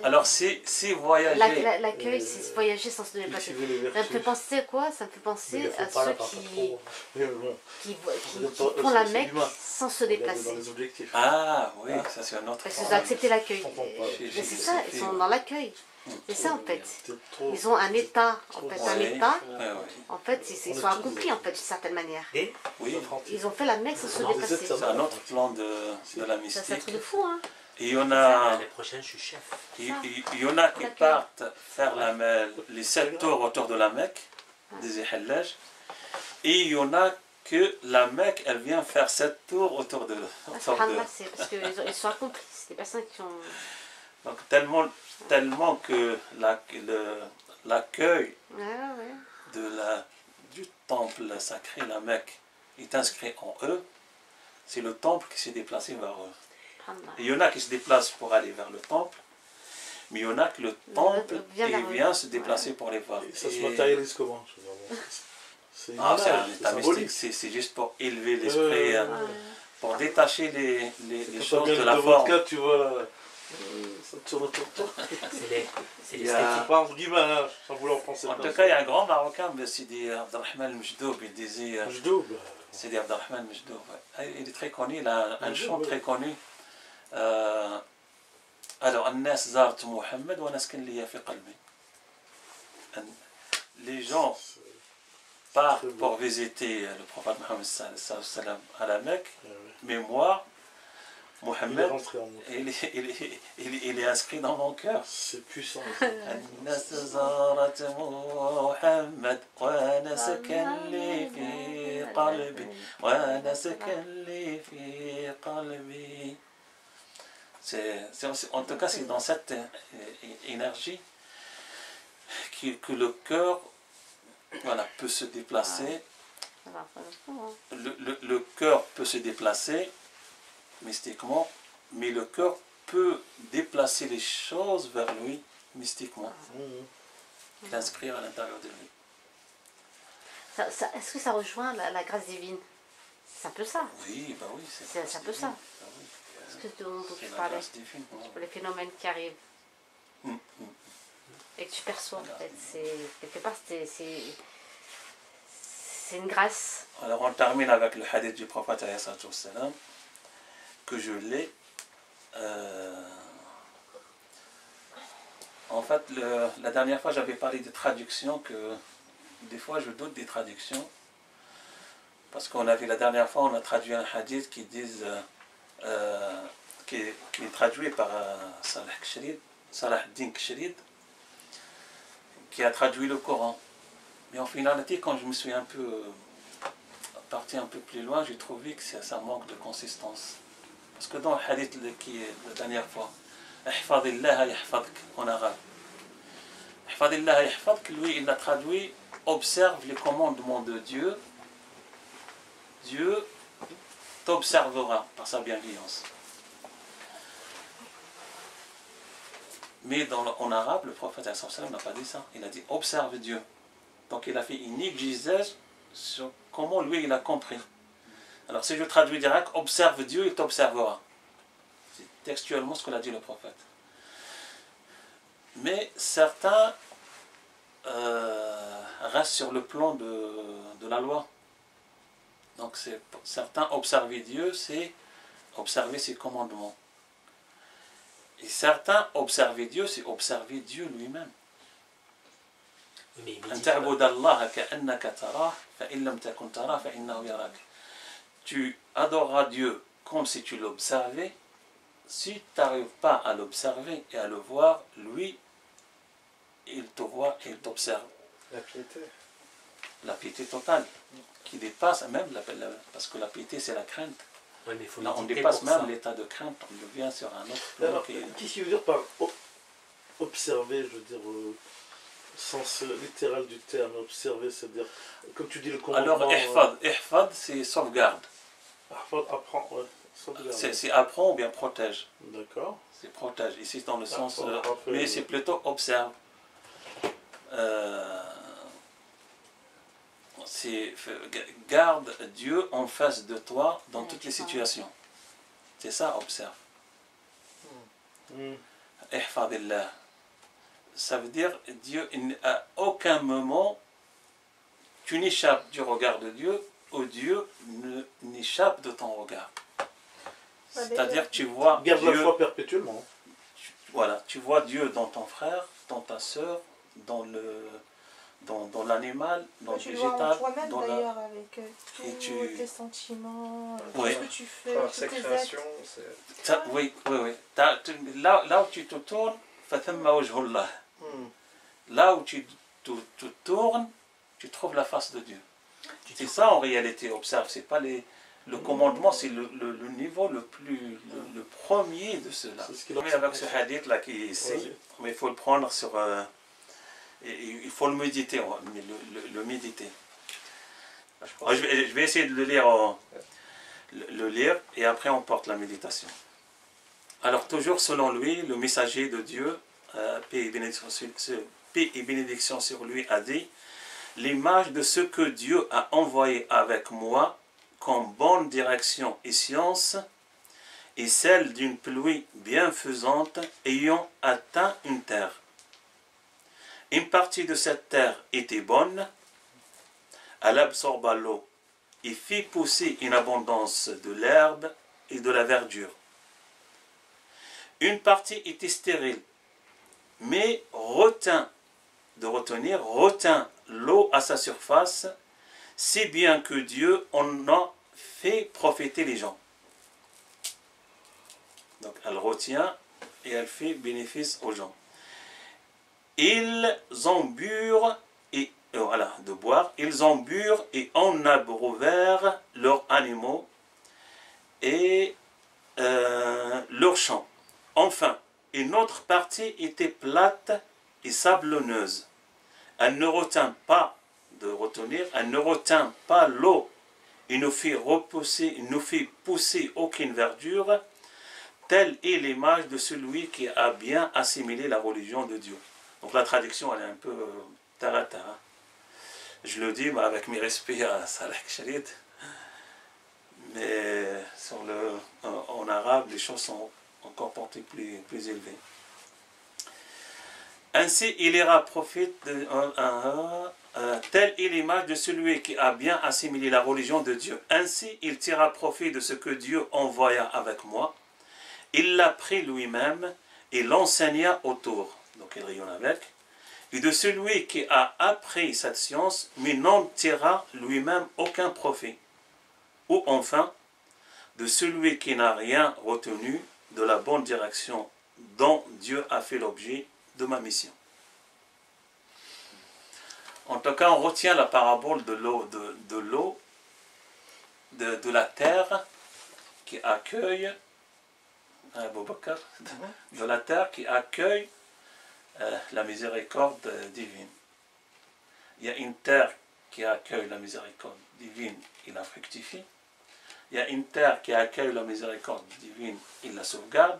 Alors si voyager... L'accueil, c'est voyager sans se déplacer. Ça me fait penser à quoi? Ça me fait penser à ceux qui font la Mecque sans se déplacer. Ah oui, ça c'est un autre... Parce qu'ils ont accepté l'accueil. C'est ça, ils sont dans l'accueil. C'est ça en fait. Ils ont un état, en fait, en fait, ils sont accomplis en fait d'une certaine manière. Oui. Ils ont fait la Mecque sans se déplacer. C'est un autre plan de la mystique. C'est un truc de fou, hein. Et il y en a... L'année prochaine, je suis chef. Il y en a qui partent faire les 7 tours autour de la Mecque, des Ihallaj. Et il y en a que la Mecque, elle vient faire 7 tours autour de... C'est parce qu'ils sont accomplis. C'est des personnes qui ont... Donc tellement que l'accueil du temple sacré, la Mecque, est inscrit en eux, c'est le temple qui s'est déplacé vers eux. Et il y en a qui se déplacent pour aller vers le temple, mais il y en a que le temple vient se déplacer pour les voir. Ça se matérialise comment? C'est mystique, c'est juste pour élever l'esprit, pour détacher les choses de la forme. Cas, tu vois, ça tourne autour de toi. C'est l'esthétique. Pas entre guillemets, sans vouloir penser. En tout cas, il y a un grand Marocain, Sidi Abdelrahman al-Mjdoub, il disait... Sidi Abdelrahman al-Mjdoub, il est très connu, il a un chant très connu. Alors, الناس زارت محمد ونسكن لي في قلبي. Les gens partent pour visiter le prophète Mohammed à la Mecque, mais moi, Mohammed, il est inscrit dans mon cœur. C'est puissant. الناس زارت محمد ونسكن لي في قلبي ونسكن لي في قلبي. En tout cas, c'est dans cette énergie que le cœur peut se déplacer. Le cœur peut se déplacer mystiquement, mais le cœur peut déplacer les choses vers lui mystiquement, l'inscrire à l'intérieur de lui. Est-ce que ça rejoint la grâce divine? C'est un peu ça. Oui, bah oui, c'est un peu ça. Ce dont tu parlais, pour les phénomènes qui arrivent et que tu perçois en fait, quelque part c'est une grâce. Alors on termine avec le hadith du prophète que je l'ai. En fait, la dernière fois j'avais parlé de traduction, que des fois je doute des traductions, parce qu'on a vu la dernière fois, on a traduit un hadith qui dit qui est traduit par Salah Din Kshrid, qui a traduit le Coran. Mais en finalité, quand je me suis parti un peu plus loin, j'ai trouvé que ça manque de consistance. Parce que dans le hadith qui est la dernière fois, Ihfadillah yahfadk en arabe. Ihfadillah yahfadk, lui, il a traduit observe les commandements de Dieu. Dieu t'observera par sa bienveillance. Mais en arabe, le prophète n'a pas dit ça. Il a dit observe Dieu. Donc il a fait une exégèse sur comment lui il a compris. Alors si je traduis direct, observe Dieu, il t'observera. C'est textuellement ce que l'a dit le prophète. Mais certains restent sur le plan de la loi. Donc certains observer Dieu, c'est observer ses commandements. Et certains observer Dieu, c'est observer Dieu lui-même. Tu adoreras Dieu comme si tu l'observais. Si tu n'arrives pas à l'observer et à le voir, lui, il te voit et il t'observe. La piété. La piété totale, qui dépasse même, parce que la piété c'est la crainte. Ouais, mais faut là, on dépasse même l'état de crainte, on devient sur un autre plan. Alors, qu'est-ce qu'il veut dire par observer, je veux dire, au sens littéral du terme, observer, c'est-à-dire, comme tu dis, le commandement... Alors, ihfad, c'est sauvegarde. Apprend, ouais, sauvegarde. C'est apprend ou bien protège. D'accord. C'est protège, ici dans le sens... mais c'est plutôt observe. Garde Dieu en face de toi dans toutes les situations. C'est ça, observe. Ihfadillah. Ça veut dire, Dieu, à aucun moment, tu n'échappes du regard de Dieu, ou Dieu n'échappe de ton regard. C'est-à-dire que tu vois Garde Dieu... la foi perpétuellement. Voilà, tu vois Dieu dans ton frère, dans ta sœur, dans l'animal, dans le végétal, toi-même dans d'ailleurs, avec tous tes sentiments, tout ce que tu fais, sa création, oui. Là où tu te tournes, là où tu te tournes, tu trouves la face de Dieu. C'est ça en réalité, observe, c'est pas le commandement, c'est le niveau le premier de cela. Avec ce hadith là qui est ici, mais il faut le prendre sur... il faut le méditer, le méditer. Je vais essayer de le lire et après on porte la méditation. Alors toujours selon lui, le messager de Dieu, paix et bénédiction sur lui, a dit: l'image de ce que Dieu a envoyé avec moi comme bonne direction et science est celle d'une pluie bienfaisante ayant atteint une terre. Une partie de cette terre était bonne, elle absorba l'eau et fit pousser une abondance de l'herbe et de la verdure. Une partie était stérile, mais retint l'eau à sa surface, si bien que Dieu en a fait profiter les gens. Donc elle retient et elle fait bénéfice aux gens. Ils en burent et ils en burent et en abreuvèrent leurs animaux et leurs champs. Enfin, une autre partie était plate et sablonneuse. Elle ne retint pas l'eau et ne fit pousser aucune verdure. Telle est l'image de celui qui a bien assimilé la religion de Dieu. Donc la traduction, elle est un peu tarata. Je le dis avec mes respects à Salek Sharid. Mais en arabe, les choses sont encore portées plus élevées. Ainsi, il ira profite telle est l'image de celui qui a bien assimilé la religion de Dieu. Ainsi, il tira profit de ce que Dieu envoya avec moi. Il l'a pris lui-même et l'enseigna autour. Donc il rayonne avec. Et de celui qui a appris cette science, mais n'en tira lui-même aucun profit. Ou enfin, de celui qui n'a rien retenu de la bonne direction dont Dieu a fait l'objet de ma mission. En tout cas, on retient la parabole de la terre qui accueille de la terre qui accueille la miséricorde divine. Il y a une terre qui accueille la miséricorde divine, il la fructifie. Il y a une terre qui accueille la miséricorde divine, il la sauvegarde.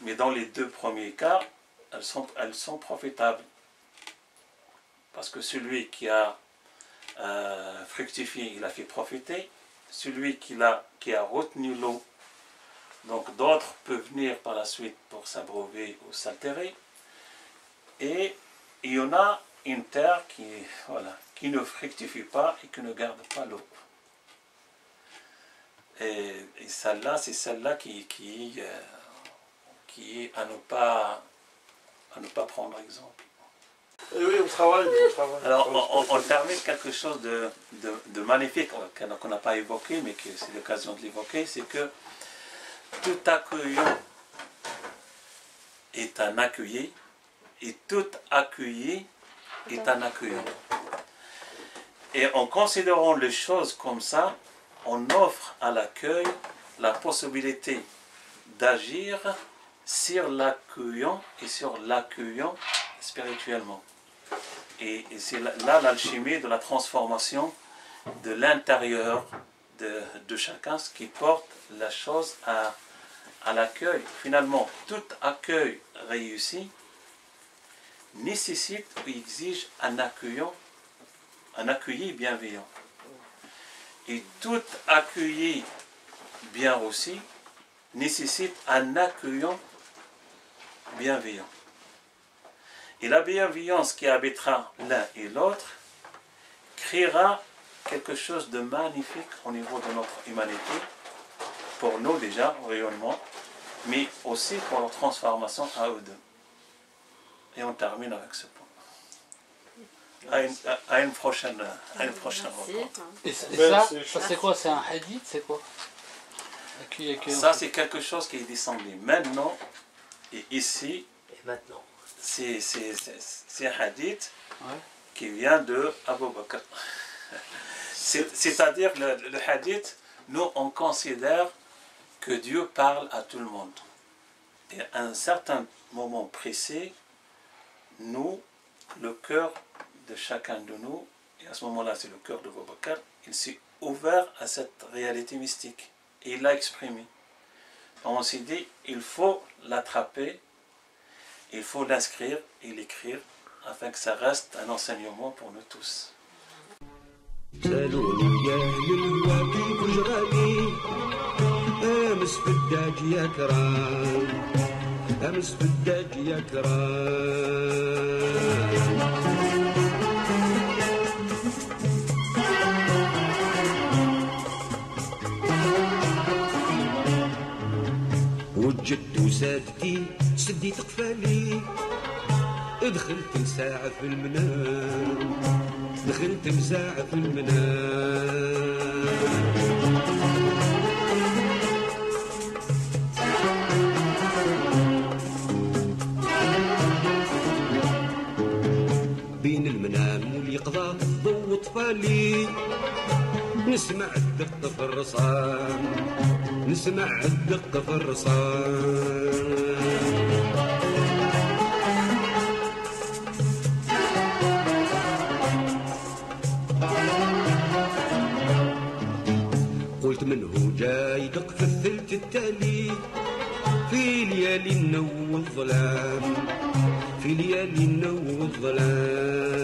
Mais dans les deux premiers cas, elles sont profitables. Parce que celui qui a fructifié, il a fait profiter. Celui qui a retenu l'eau, donc d'autres peuvent venir par la suite pour s'abreuver ou s'altérer. Et il y en a une terre qui ne fructifie pas et qui ne garde pas l'eau. Et celle-là, c'est celle-là qui est à ne pas prendre exemple. Oui, on travaille. Alors, on termine quelque chose de magnifique qu'on n'a pas évoqué, mais que c'est l'occasion de l'évoquer, c'est que tout accueillant est un accueilli, et tout accueilli est un accueillant. Et en considérant les choses comme ça, on offre à l'accueil la possibilité d'agir sur l'accueillant et sur l'accueillant spirituellement. Et c'est là l'alchimie de la transformation de l'intérieur de chacun, ce qui porte la chose à l'accueil. Finalement, tout accueil réussi nécessite ou exige un accueilli bienveillant. Et tout accueilli bien reçu nécessite un accueillant bienveillant. Et la bienveillance qui habitera l'un et l'autre créera quelque chose de magnifique au niveau de notre humanité, pour nous déjà, au rayonnement, mais aussi pour leur transformation à eux deux. Et on termine avec ce point. À une prochaine rencontre. Et ça c'est quoi? C'est un hadith? C'est quoi? Ça, c'est quelque chose qui est descendu maintenant et ici. Et maintenant. C'est un hadith qui vient de Abu Bakr. C'est-à-dire, le hadith, nous, on considère que Dieu parle à tout le monde. Et à un certain moment précis, nous, le cœur de chacun de nous, et à ce moment-là, c'est le cœur de Abu Bakr, il s'est ouvert à cette réalité mystique. Et il l'a exprimé. On s'est dit, il faut l'attraper, il faut l'inscrire et l'écrire, afin que ça reste un enseignement pour nous tous. وجدت سادتي سديت قفالي دخلت مساعة في المنام دخلت مساعة في المنام بين المنام واليقظة ضو طفالي نسمع الدق في الرصان نسمع الدق في الرصان قلت منه جاي دق في الثلث التالي في ليالي النو والظلام في ليالي النو والظلام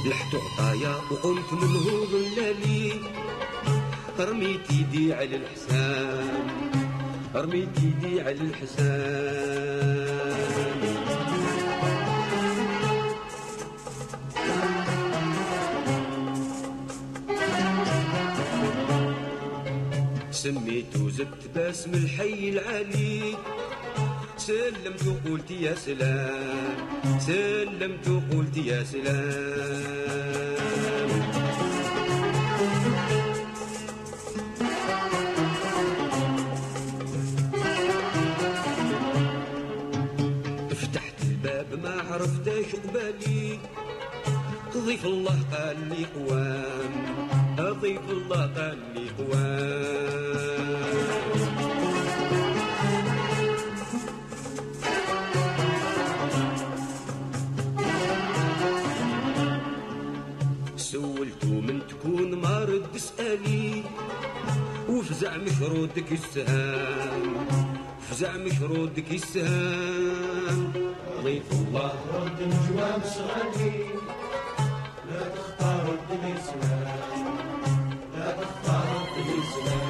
لحت عطايا وقمت منه ظلالي رميت يدي على الحسام رميت يدي على الحسام سميته زدت باسم الحي العالي سلمت وقلت يا سلام سلمت وقلت يا سلام فتحت الباب ما عرفتش قبالي ضيف الله قال لي قوام ضيف الله قال لي قوام سولتو من تكون ما رد اسألي وفزع مشرودك السهام فزع مشرودك السهام ضيف الله رد الجواب صغالي لا تختار رد الإسلام لا تختار رد الإسلام